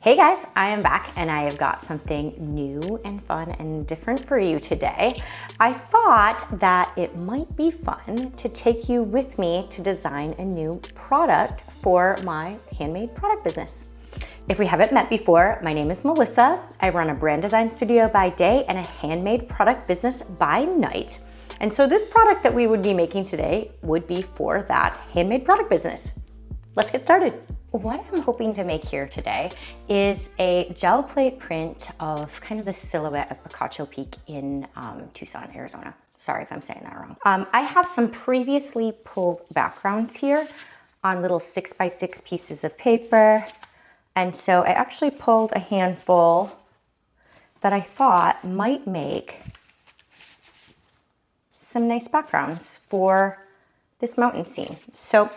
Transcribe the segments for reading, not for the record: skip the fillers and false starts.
Hey guys, I am back and I have got something new and fun and different for you today. I thought that it might be fun to take you with me to design a new product for my handmade product business. If we haven't met before, my name is Melissa. I run a brand design studio by day and a handmade product business by night. And so this product that we would be making today would be for that handmade product business. Let's get started. What I'm hoping to make here today is a gel plate print of kind of the silhouette of Picacho Peak in Tucson, Arizona. Sorry if I'm saying that wrong. I have some previously pulled backgrounds here on little 6x6 pieces of paper. And so I actually pulled a handful that I thought might make some nice backgrounds for this mountain scene. So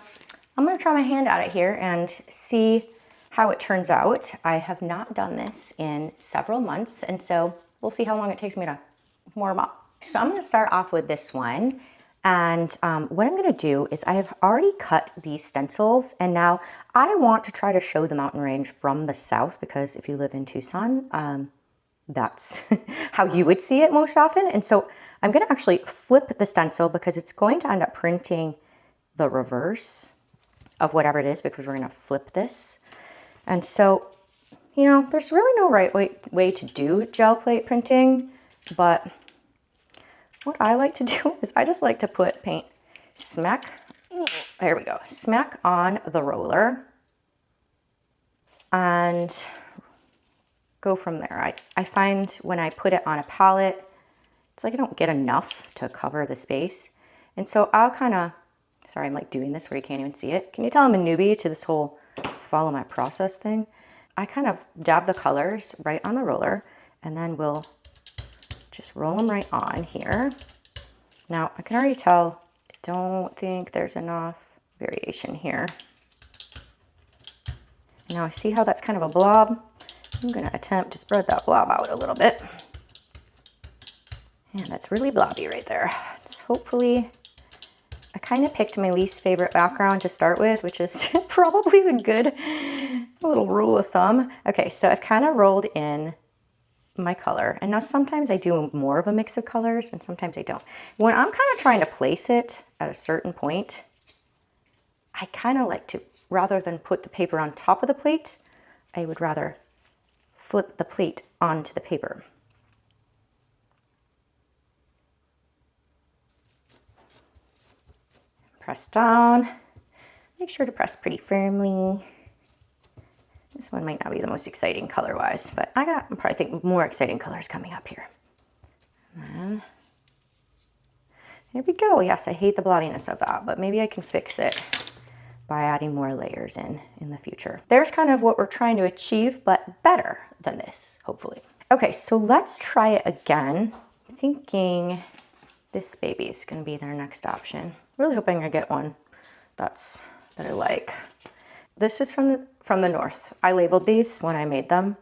I'm gonna try my hand at it here and see how it turns out. I have not done this in several months, and so we'll see how long it takes me to warm up. So I'm gonna start off with this one, and what I'm gonna do is I have already cut these stencils, and now I want to try to show the mountain range from the south, because if you live in Tucson, that's how you would see it most often. And so I'm gonna actually flip the stencil because it's going to end up printing the reverse of whatever it is, because we're gonna flip this. And so, you know, there's really no right way to do gel plate printing, but what I like to do is I just like to put paint smack, there we go, smack on the roller and go from there. I find when I put it on a palette, it's like I don't get enough to cover the space. And so I'll kind of, sorry, I'm like doing this where you can't even see it. Can you tell I'm a newbie to this whole follow my process thing? I kind of dab the colors right on the roller, and then we'll just roll them right on here. Now, I can already tell, I don't think there's enough variation here. Now, see how that's kind of a blob? I'm gonna attempt to spread that blob out a little bit. And that's really blobby right there. It's hopefully, I kind of picked my least favorite background to start with, which is probably the good little rule of thumb. Okay, so I've kind of rolled in my color, and now sometimes I do more of a mix of colors and sometimes I don't. When I'm kind of trying to place it at a certain point, I kind of like to, rather than put the paper on top of the plate, I would rather flip the plate onto the paper. Press down, make sure to press pretty firmly. This one might not be the most exciting color-wise, but I probably think more exciting colors coming up here. And then, there we go. Yes, I hate the blobbiness of that, but maybe I can fix it by adding more layers in the future. There's kind of what we're trying to achieve, but better than this, hopefully. Okay, so let's try it again. I'm thinking this baby is gonna be their next option. Really hoping I get one that I like. This is from the north. I labeled these when I made them.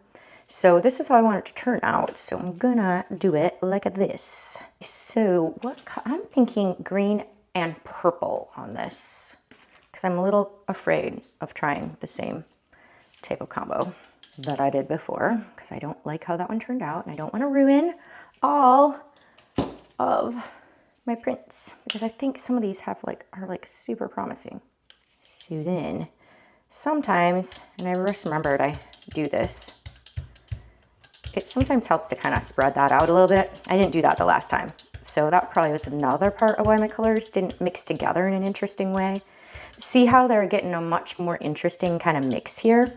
So this is how I want it to turn out. So I'm gonna do it like this. So I'm thinking green and purple on this, because I'm a little afraid of trying the same type of combo that I did before, because I don't like how that one turned out, and I don't want to ruin all of my prints, because I think some of these are like super promising. So then sometimes, and I just remembered I do this, it sometimes helps to kind of spread that out a little bit. I didn't do that the last time, so that probably was another part of why my colors didn't mix together in an interesting way. See how they're getting a much more interesting kind of mix here.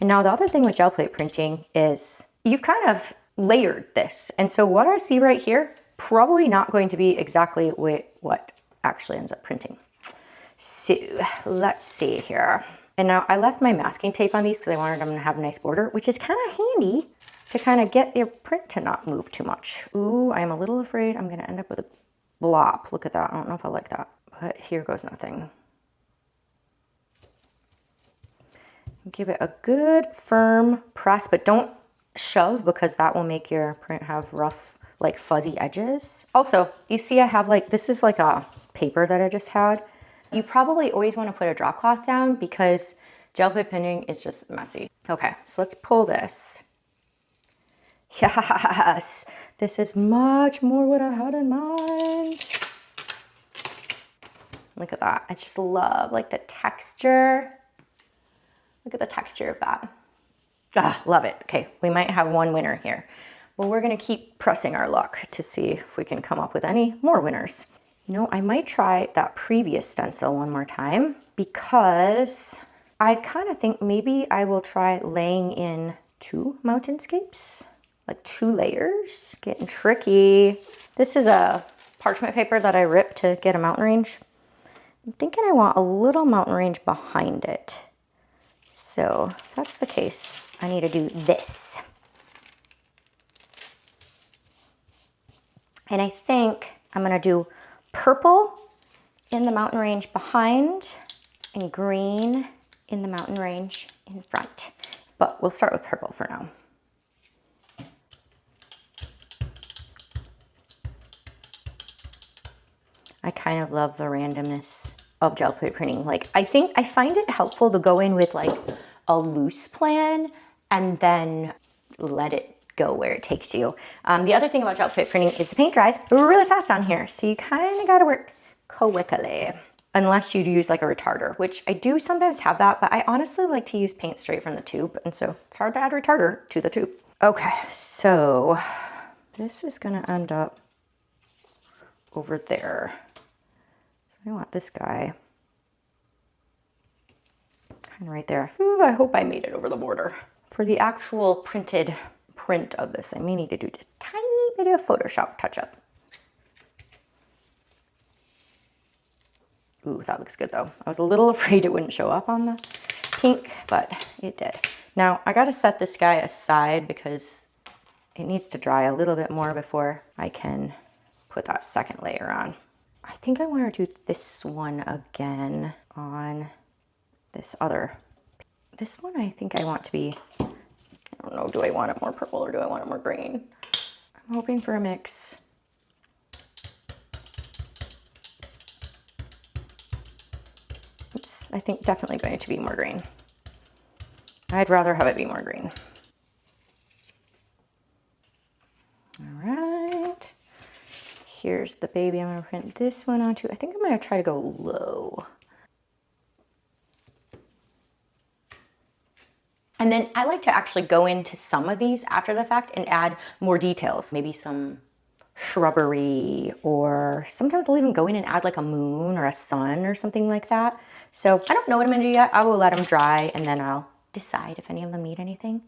And now the other thing with gel plate printing is you've kind of layered this, and so what I see right here, probably not going to be exactly what actually ends up printing. So let's see here. And now I left my masking tape on these because I wanted them to have a nice border, which is kind of handy to kind of get your print to not move too much. Ooh, I'm a little afraid I'm gonna end up with a blob. Look at that, I don't know if I like that, but here goes nothing. Give it a good firm press, but don't shove, because that will make your print have rough, like fuzzy edges. Also, you see I have this is like a paper that I just had. You probably always want to put a drop cloth down, because Gel plate printing is just messy. Okay, so let's pull this. Yes, this is much more what I had in mind. Look at that. I just love like the texture. Look at the texture of that. Ah, love it. Okay, we might have one winner here. Well, we're gonna keep pressing our luck to see if we can come up with any more winners. You know, I might try that previous stencil one more time because I kind of think maybe I will try laying in 2 mountainscapes, like 2 layers. Getting tricky. This is a parchment paper that I ripped to get a mountain range. I'm thinking I want a little mountain range behind it. So if that's the case, I need to do this. And I think I'm gonna do purple in the mountain range behind and green in the mountain range in front. But we'll start with purple for now. I kind of love the randomness of gel plate printing. Like, I find it helpful to go in with like a loose plan and then let it go where it takes you. The other thing about gel plate printing is the paint dries really fast on here. So you kind of got to work quickly. Unless you use like a retarder, which I do sometimes have that, but I honestly like to use paint straight from the tube. And so it's hard to add retarder to the tube. Okay, so this is gonna end up over there. So I want this guy kind of right there. Ooh, I hope I made it over the border. For the actual printed print of this, I may need to do a tiny bit of Photoshop touch up. Ooh, that looks good though. I was a little afraid it wouldn't show up on the pink, but it did. Now I gotta set this guy aside because it needs to dry a little bit more before I can put that second layer on. I think I want to do this one again on this other. This one I think I want to be, I don't know, do I want it more purple or do I want it more green? I'm hoping for a mix. It's, I think, definitely going to be more green. I'd rather have it be more green. All right. Here's the baby I'm gonna print this one onto. I think I'm gonna try to go low. And then I like to actually go into some of these after the fact and add more details. Maybe some shrubbery, or sometimes I'll even go in and add like a moon or a sun or something like that. So I don't know what I'm gonna do yet. I will let them dry and then I'll decide if any of them need anything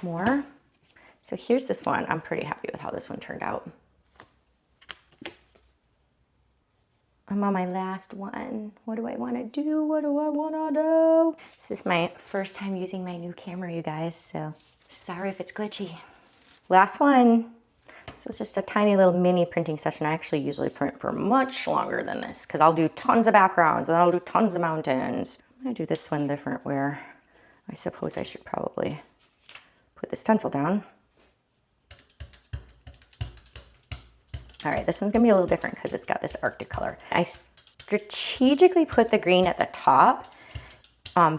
more. So here's this one. I'm pretty happy with how this one turned out. I'm on my last one. What do I wanna do? What do I wanna do? This is my first time using my new camera, you guys, so sorry if it's glitchy. Last one. This was just a tiny little mini printing session. I actually usually print for much longer than this because I'll do tons of backgrounds and I'll do tons of mountains. I'm gonna do this one different where I suppose I should probably put the stencil down. All right, this one's gonna be a little different because it's got this Arctic color. I strategically put the green at the top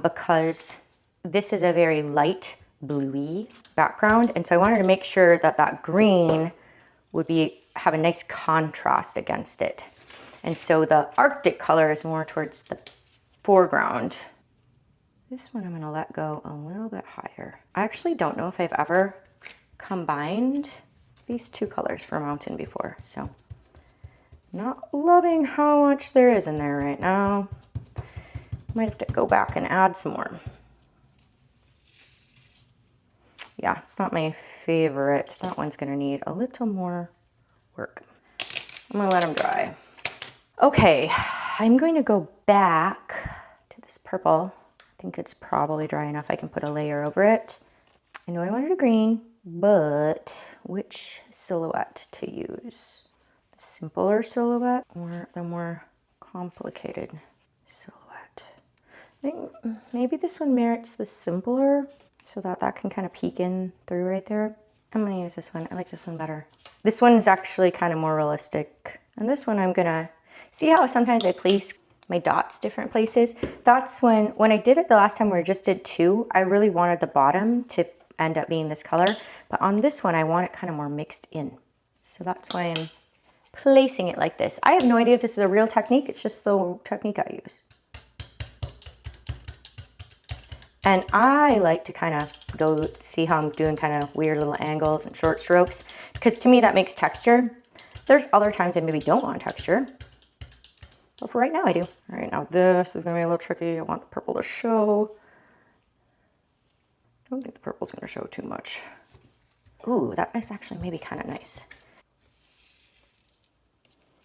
because this is a very light bluey background. And so I wanted to make sure that that green would have a nice contrast against it. And so the Arctic color is more towards the foreground. This one I'm gonna let go a little bit higher. I actually don't know if I've ever combined these two colors for a mountain before, so not loving how much there is in there right now. Might have to go back and add some more. Yeah, it's not my favorite. That one's gonna need a little more work. I'm gonna let them dry. Okay, I'm going to go back to this purple. I think it's probably dry enough. I can put a layer over it. I know I wanted a green, but which silhouette to use? The simpler silhouette or the more complicated silhouette? I think maybe this one merits the simpler so that that can kind of peek in through right there. I'm gonna use this one. I like this one better. This one is actually kind of more realistic. And this one I'm gonna see how sometimes I place my dots different places. That's when I did it the last time where I just did 2, I really wanted the bottom to end up being this color. But on this one, I want it kind of more mixed in. So that's why I'm placing it like this. I have no idea if this is a real technique. It's just the technique I use. And I like to kind of go see how I'm doing kind of weird little angles and short strokes, because to me that makes texture. There's other times I maybe don't want texture, but for right now I do. All right, now this is gonna be a little tricky. I want the purple to show. I don't think the purple's gonna show too much. Ooh, that is actually maybe kind of nice.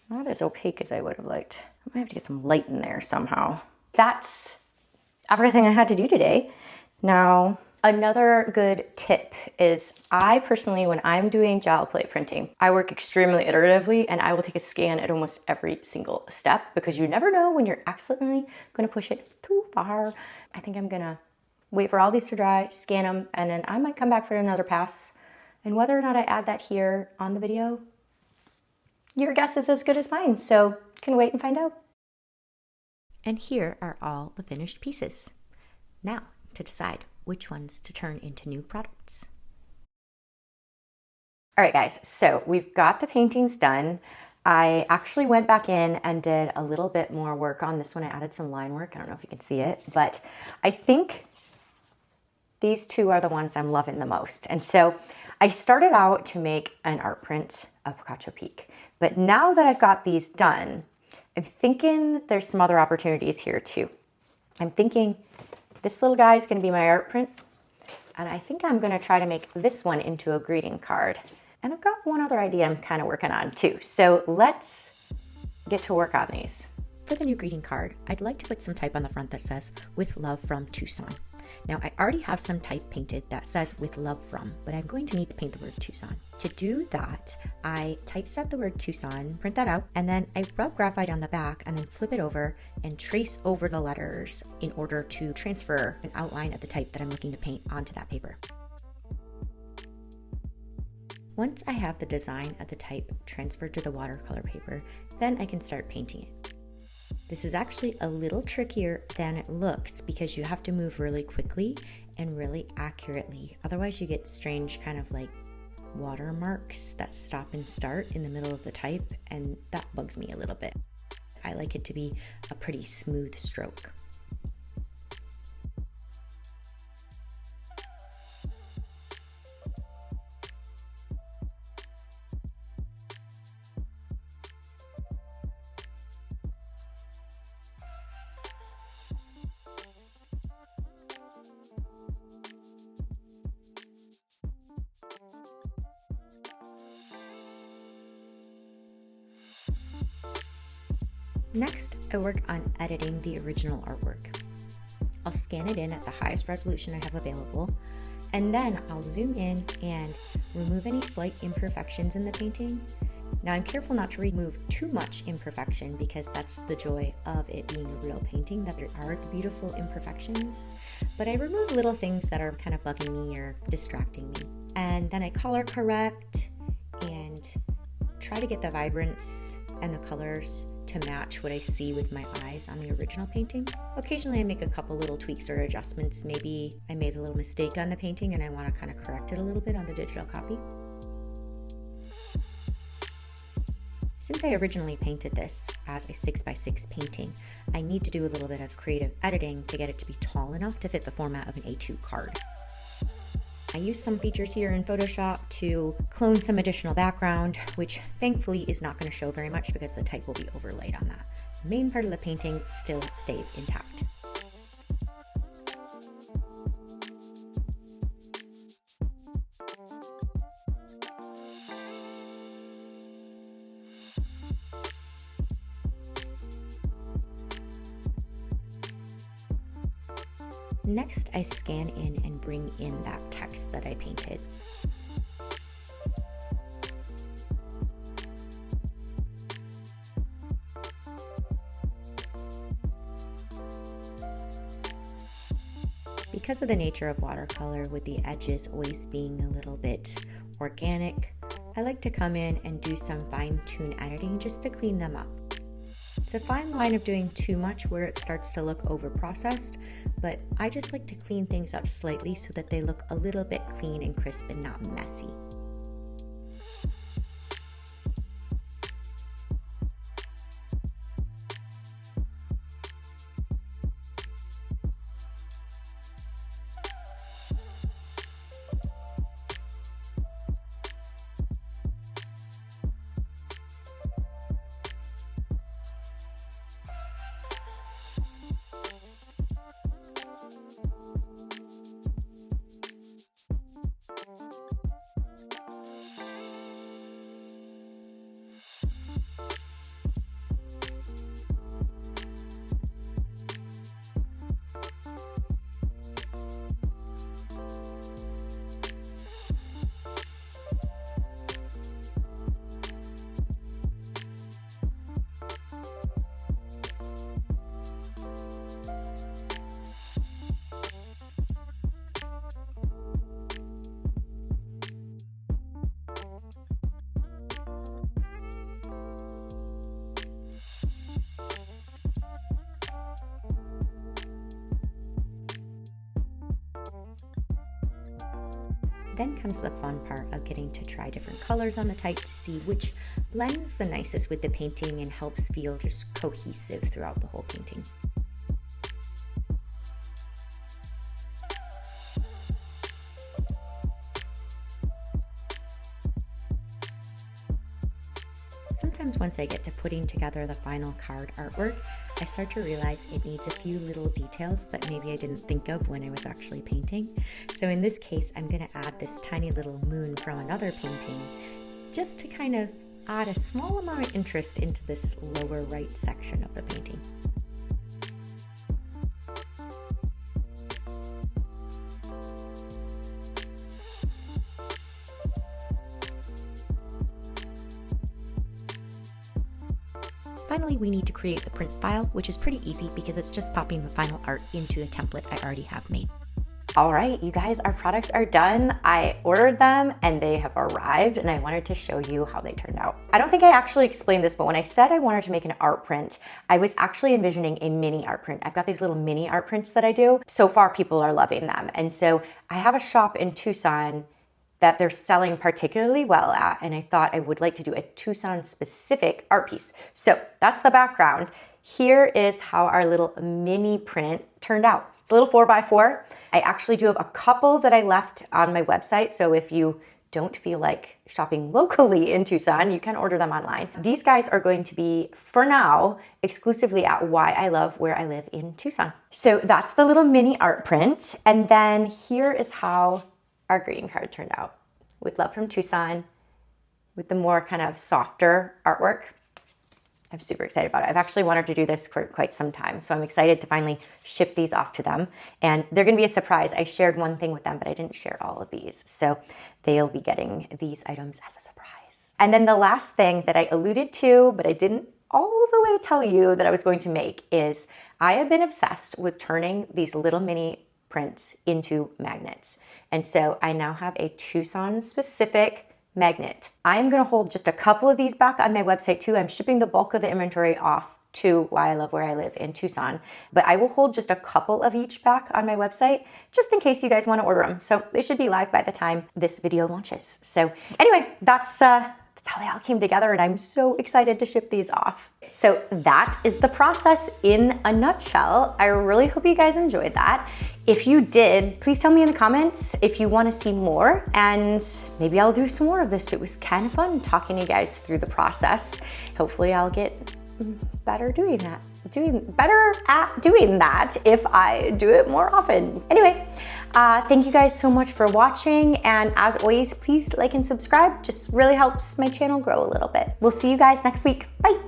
Not as opaque as I would have liked. I might have to get some light in there somehow. That's everything I had to do today. Now, another good tip is I personally, when I'm doing gel plate printing, I work extremely iteratively and I will take a scan at almost every single step, because you never know when you're accidentally gonna push it too far. I think I'm gonna wait for all these to dry, scan them, and then I might come back for another pass. And whether or not I add that here on the video, your guess is as good as mine, so you can wait and find out. And here are all the finished pieces. Now, to decide which ones to turn into new products. All right, guys, so we've got the paintings done. I actually went back in and did a little bit more work on this one. I added some line work. I don't know if you can see it, but I think these 2 are the ones I'm loving the most. And so I started out to make an art print of Picacho Peak, but now that I've got these done, I'm thinking there's some other opportunities here too. I'm thinking this little guy is going to be my art print, and I think I'm going to try to make this one into a greeting card. And I've got one other idea I'm kind of working on too. So let's get to work on these. For the new greeting card, I'd like to put some type on the front that says, "With love from Tucson." Now, I already have some type painted that says "with love from," but I'm going to need to paint the word Tucson. To do that, I typeset the word Tucson, print that out, and then I rub graphite on the back and then flip it over and trace over the letters in order to transfer an outline of the type that I'm looking to paint onto that paper. Once I have the design of the type transferred to the watercolor paper, then I can start painting it. This is actually a little trickier than it looks because you have to move really quickly and really accurately. Otherwise you get strange kind of like watermarks that stop and start in the middle of the type, and that bugs me a little bit. I like it to be a pretty smooth stroke. Next, I work on editing the original artwork. I'll scan it in at the highest resolution I have available, and then I'll zoom in and remove any slight imperfections in the painting. Now, I'm careful not to remove too much imperfection because that's the joy of it being a real painting, that there are beautiful imperfections, but I remove little things that are kind of bugging me or distracting me. And then I color correct and try to get the vibrance and the colors to match what I see with my eyes on the original painting. Occasionally I make a couple little tweaks or adjustments. Maybe I made a little mistake on the painting and I want to kind of correct it a little bit on the digital copy. Since I originally painted this as a 6x6 painting, I need to do a little bit of creative editing to get it to be tall enough to fit the format of an A2 card. I used some features here in Photoshop to clone some additional background, which thankfully is not going to show very much because the type will be overlaid on that. The main part of the painting still stays intact. Next, I scan in and bring in that text that I painted. Because of the nature of watercolor, with the edges always being a little bit organic, I like to come in and do some fine-tune editing just to clean them up. It's a fine line of doing too much where it starts to look over-processed, but I just like to clean things up slightly so that they look a little bit clean and crisp and not messy. Then comes the fun part of getting to try different colors on the type to see which blends the nicest with the painting and helps feel just cohesive throughout the whole painting. Sometimes once I get to putting together the final card artwork, I start to realize it needs a few little details that maybe I didn't think of when I was actually painting. So in this case, I'm going to add this tiny little moon from another painting just to kind of add a small amount of interest into this lower right section of the painting. Finally, we need to create the print file, which is pretty easy because it's just popping the final art into a template I already have made. All right, you guys, our products are done. I ordered them and they have arrived and I wanted to show you how they turned out. I don't think I actually explained this, but when I said I wanted to make an art print, I was actually envisioning a mini art print. I've got these little mini art prints that I do. So far, people are loving them. And so I have a shop in Tucson that they're selling particularly well at, and I thought I would like to do a Tucson specific art piece. So that's the background. Here is how our little mini print turned out. It's a little 4x4. I actually do have a couple that I left on my website, so if you don't feel like shopping locally in Tucson, you can order them online. These guys are going to be, for now, exclusively at Why I Love Where I Live in Tucson. So that's the little mini art print, and then here is how our greeting card turned out, with love from Tucson, with the more kind of softer artwork. I'm super excited about it. I've actually wanted to do this for quite some time, so I'm excited to finally ship these off to them. And they're gonna be a surprise. I shared one thing with them, but I didn't share all of these. So they'll be getting these items as a surprise. And then the last thing that I alluded to, but I didn't all the way tell you that I was going to make is I have been obsessed with turning these little mini prints into magnets. And so I now have a Tucson specific magnet. I'm gonna hold just a couple of these back on my website too. I'm shipping the bulk of the inventory off to Why I Love Where I Live in Tucson, but I will hold just a couple of each back on my website just in case you guys wanna order them. So they should be live by the time this video launches. So anyway, that's how they all came together, and I'm so excited to ship these off. So that is the process in a nutshell. I really hope you guys enjoyed that. If you did, please tell me in the comments if you want to see more, and maybe I'll do some more of this. It was kind of fun talking to you guys through the process. Hopefully I'll get better doing that. Better at doing that if I do it more often. Anyway, thank you guys so much for watching, and as always, please like and subscribe. Just really helps my channel grow a little bit. We'll see you guys next week. Bye.